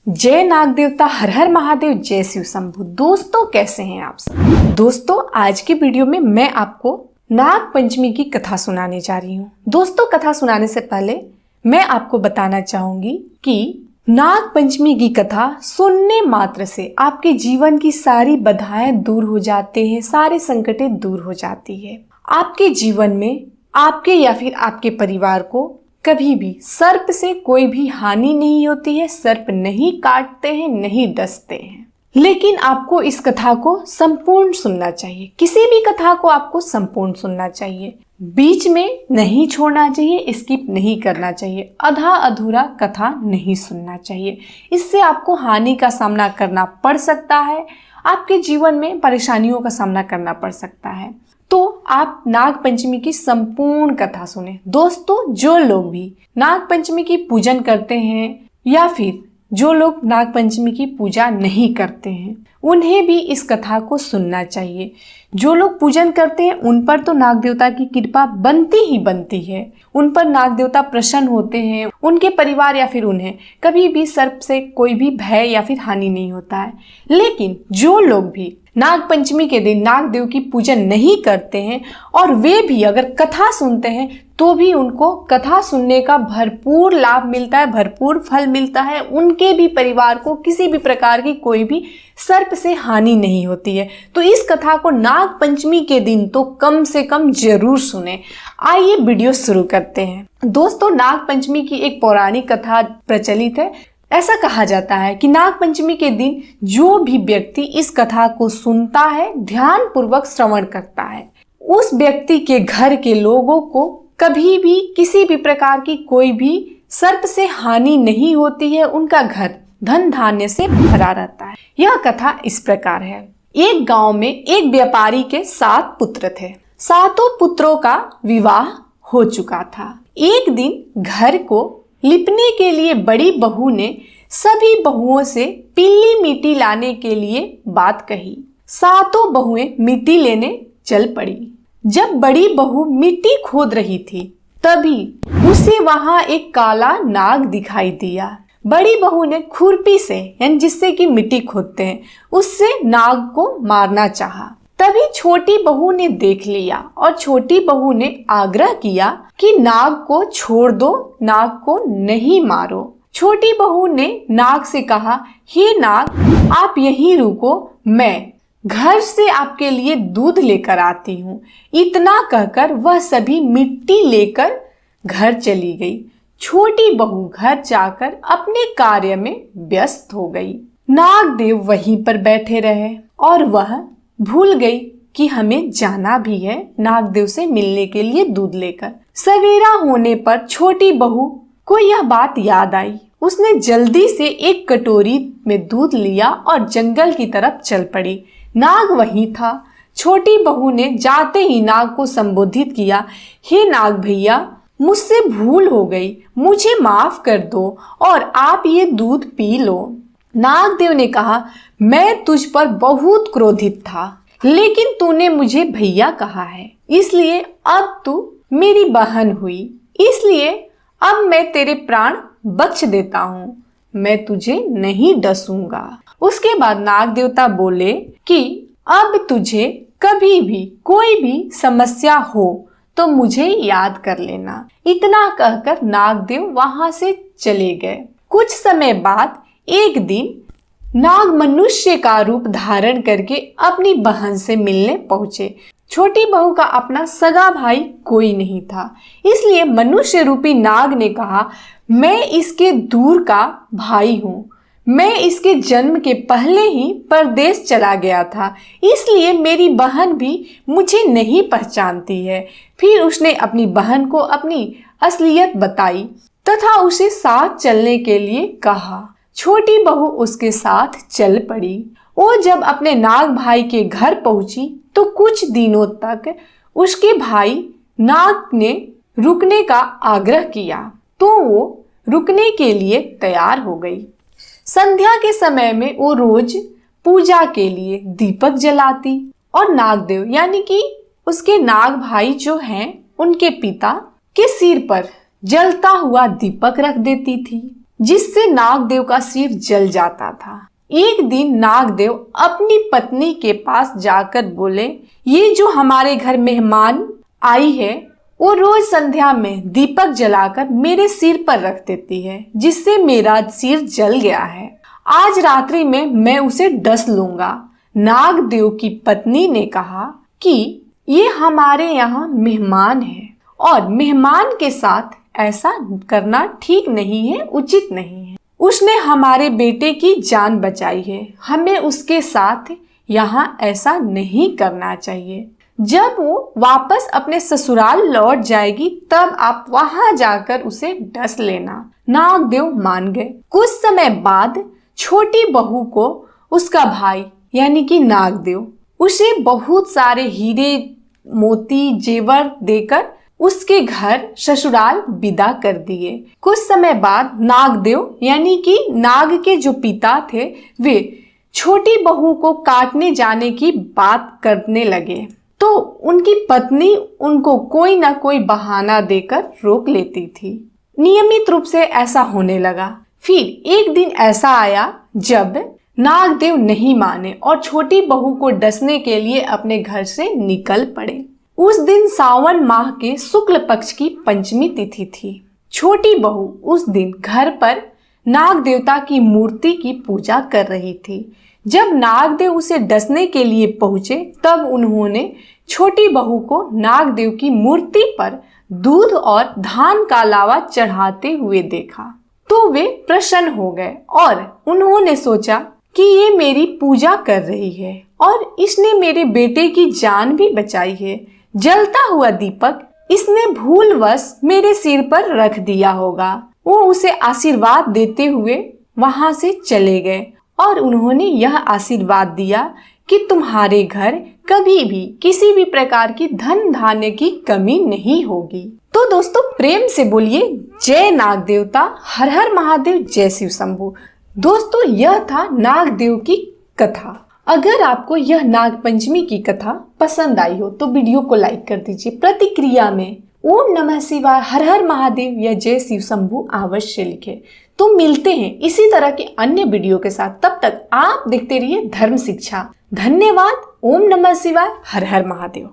जय नाग देवता, हर हर महादेव, जय शिव शंभु। दोस्तों कैसे हैं आप सब। दोस्तों आज की वीडियो में मैं आपको नाग पंचमी की कथा सुनाने जा रही हूँ। दोस्तों कथा सुनाने से पहले मैं आपको बताना चाहूंगी कि नाग पंचमी की कथा सुनने मात्र से आपके जीवन की सारी बाधाएं दूर हो जाते हैं, सारे संकटें दूर हो जाती है। आपके जीवन में आपके या फिर आपके परिवार को कभी भी सर्प से कोई भी हानि नहीं होती है। सर्प नहीं काटते हैं, नहीं डसते हैं। लेकिन आपको इस कथा को संपूर्ण सुनना चाहिए। किसी भी कथा को आपको संपूर्ण सुनना चाहिए, बीच में नहीं छोड़ना चाहिए, स्किप नहीं करना चाहिए, आधा अधूरा कथा नहीं सुनना चाहिए। इससे आपको हानि का सामना करना पड़ सकता है, आपके जीवन में परेशानियों का सामना करना पड़ सकता है। तो आप नाग पंचमी की संपूर्ण कथा सुने। दोस्तों जो लोग भी नाग पंचमी की पूजन करते हैं या फिर जो लोग नाग पंचमी की पूजा नहीं करते हैं, उन्हें भी इस कथा को सुनना चाहिए। जो लोग पूजन करते हैं उन पर तो नाग देवता की कृपा बनती ही बनती है, उन पर नाग देवता प्रसन्न होते हैं। उनके परिवार या फिर उन्हें कभी भी सर्प से कोई भी भय या फिर हानि नहीं होता है। लेकिन जो लोग भी नाग पंचमी के दिन नाग देव की पूजन नहीं करते हैं और वे भी अगर कथा सुनते हैं तो भी उनको कथा सुनने का भरपूर लाभ मिलता है, भरपूर फल मिलता है। उनके भी परिवार को किसी भी प्रकार की कोई भी सर्प से हानि नहीं होती है। तो इस कथा को नाग पंचमी के दिन तो कम से कम जरूर सुने। आइए वीडियो शुरू करते हैं। दोस्तों नाग पंचमी की एक पौराणिक कथा प्रचलित है। ऐसा कहा जाता है कि नाग पंचमी के दिन जो भी व्यक्ति इस कथा को सुनता है, ध्यान पूर्वक श्रवण करता है, उस व्यक्ति के घर के लोगों को कभी भी किसी भी प्रकार की कोई भी सर्प से हानि नहीं होती है। उनका घर धन धान्य से भरा रहता है। यह कथा इस प्रकार है। एक गांव में एक व्यापारी के 7 पुत्र थे। 7 पुत्रों का विवाह हो चुका था। एक दिन घर को लिपने के लिए बड़ी बहू ने सभी बहुओं से पीली मिट्टी लाने के लिए बात कही। 7 बहुएं मिट्टी लेने चल पड़ी। जब बड़ी बहू मिट्टी खोद रही थी तभी उसे वहां एक काला नाग दिखाई दिया। बड़ी बहू ने खुरपी से, यानी जिससे कि मिट्टी खोदते हैं, उससे नाग को मारना चाहा। तभी छोटी बहू ने देख लिया और छोटी बहू ने आग्रह किया कि नाग को छोड़ दो, नाग को नहीं मारो। छोटी बहू ने नाग से कहा, हे नाग आप यहीं रुको, मैं घर से आपके लिए दूध लेकर आती हूँ। इतना कहकर वह सभी मिट्टी लेकर घर चली गई। छोटी बहू घर जाकर अपने कार्य में व्यस्त हो गई। नागदेव वहीं पर बैठे रहे और वह भूल गई कि हमें जाना भी है नागदेव से मिलने के लिए दूध लेकर। सवेरा होने पर छोटी बहू को यह बात याद आई। उसने जल्दी से एक कटोरी में दूध लिया और जंगल की तरफ चल पड़ी। नाग वहीं था। छोटी बहू ने जाते ही नाग को संबोधित किया, हे नाग भैया मुझसे भूल हो गई, मुझे माफ कर दो और आप ये दूध पी लो। नागदेव ने कहा, मैं तुझ पर बहुत क्रोधित था, लेकिन तूने मुझे भैया कहा है, इसलिए अब तू मेरी बहन हुई, इसलिए अब मैं तेरे प्राण बख्श देता हूँ, मैं तुझे नहीं डसूंगा। उसके बाद नाग देवता बोले कि अब तुझे कभी भी कोई भी समस्या हो तो मुझे याद कर लेना। इतना कहकर नागदेव वहां से चले गए। कुछ समय बाद एक दिन नाग मनुष्य का रूप धारण करके अपनी बहन से मिलने पहुंचे। छोटी बहू का अपना सगा भाई कोई नहीं था, इसलिए मनुष्य रूपी नाग ने कहा, मैं इसके दूर का भाई हूँ, मैं इसके जन्म के पहले ही परदेश चला गया था, इसलिए मेरी बहन भी मुझे नहीं पहचानती है। फिर उसने अपनी बहन को अपनी असलियत बताई तथा उसे साथ चलने के लिए कहा। छोटी बहू उसके साथ चल पड़ी। वो जब अपने नाग भाई के घर पहुंची तो कुछ दिनों तक उसके भाई नाग ने रुकने का आग्रह किया तो वो रुकने के लिए तैयार हो गई। संध्या के समय में वो रोज पूजा के लिए दीपक जलाती और नागदेव यानी कि उसके नाग भाई जो हैं उनके पिता के सिर पर जलता हुआ दीपक रख देती थी। जिससे नागदेव का सिर जल जाता था। एक दिन नागदेव अपनी पत्नी के पास जाकर बोले, ये जो हमारे घर मेहमान आई है वो रोज संध्या में दीपक जलाकर मेरे सिर पर रख देती है, जिससे मेरा सिर जल गया है। आज रात्रि में मैं उसे डस लूंगा। नागदेव की पत्नी ने कहा कि ये हमारे यहाँ मेहमान है और मेहमान के साथ ऐसा करना ठीक नहीं है, उचित नहीं है। उसने हमारे बेटे की जान बचाई है, हमें उसके साथ यहाँ ऐसा नहीं करना चाहिए। जब वो वापस अपने ससुराल लौट जाएगी तब आप वहां जाकर उसे डस लेना। नागदेव मान गए। कुछ समय बाद छोटी बहू को उसका भाई यानी कि नागदेव उसे बहुत सारे हीरे मोती जेवर देकर उसके घर ससुराल विदा कर दिए। कुछ समय बाद नागदेव यानी कि नाग के जो पिता थे वे छोटी बहू को काटने जाने की बात करने लगे, तो उनकी पत्नी उनको कोई ना कोई बहाना देकर रोक लेती थी। नियमित रूप से ऐसा होने लगा। फिर एक दिन ऐसा आया जब नागदेव नहीं माने और छोटी बहू को डसने के लिए अपने घर से निकल पड़े। उस दिन सावन माह के शुक्ल पक्ष की पंचमी तिथि थी। छोटी बहू उस दिन घर पर नाग देवता की मूर्ति की पूजा कर रही थी। जब नागदेव उसे डसने के लिए पहुंचे तब उन्होंने छोटी बहू को नागदेव की मूर्ति पर दूध और धान का लावा चढ़ाते हुए देखा, तो वे प्रसन्न हो गए और उन्होंने सोचा कि ये मेरी पूजा कर रही है और इसने मेरे बेटे की जान भी बचाई है। जलता हुआ दीपक इसने भूलवश मेरे सिर पर रख दिया होगा। वो उसे आशीर्वाद देते हुए वहां से चले गए और उन्होंने यह आशीर्वाद दिया कि तुम्हारे घर कभी भी किसी भी प्रकार की धन धान्य की कमी नहीं होगी। तो दोस्तों प्रेम से बोलिए जय नाग देवता, हर हर महादेव, जय शिव शंभू। दोस्तों यह था नागदेव की कथा। अगर आपको यह नाग पंचमी की कथा पसंद आई हो तो वीडियो को लाइक कर दीजिए। प्रतिक्रिया में ओम नमः शिवाय, हर हर महादेव या जय शिव शंभू अवश्य लिखे। तो मिलते हैं इसी तरह के अन्य वीडियो के साथ। तब तक आप देखते रहिए धर्म शिक्षा। धन्यवाद। ओम नमः शिवाय, हर हर महादेव।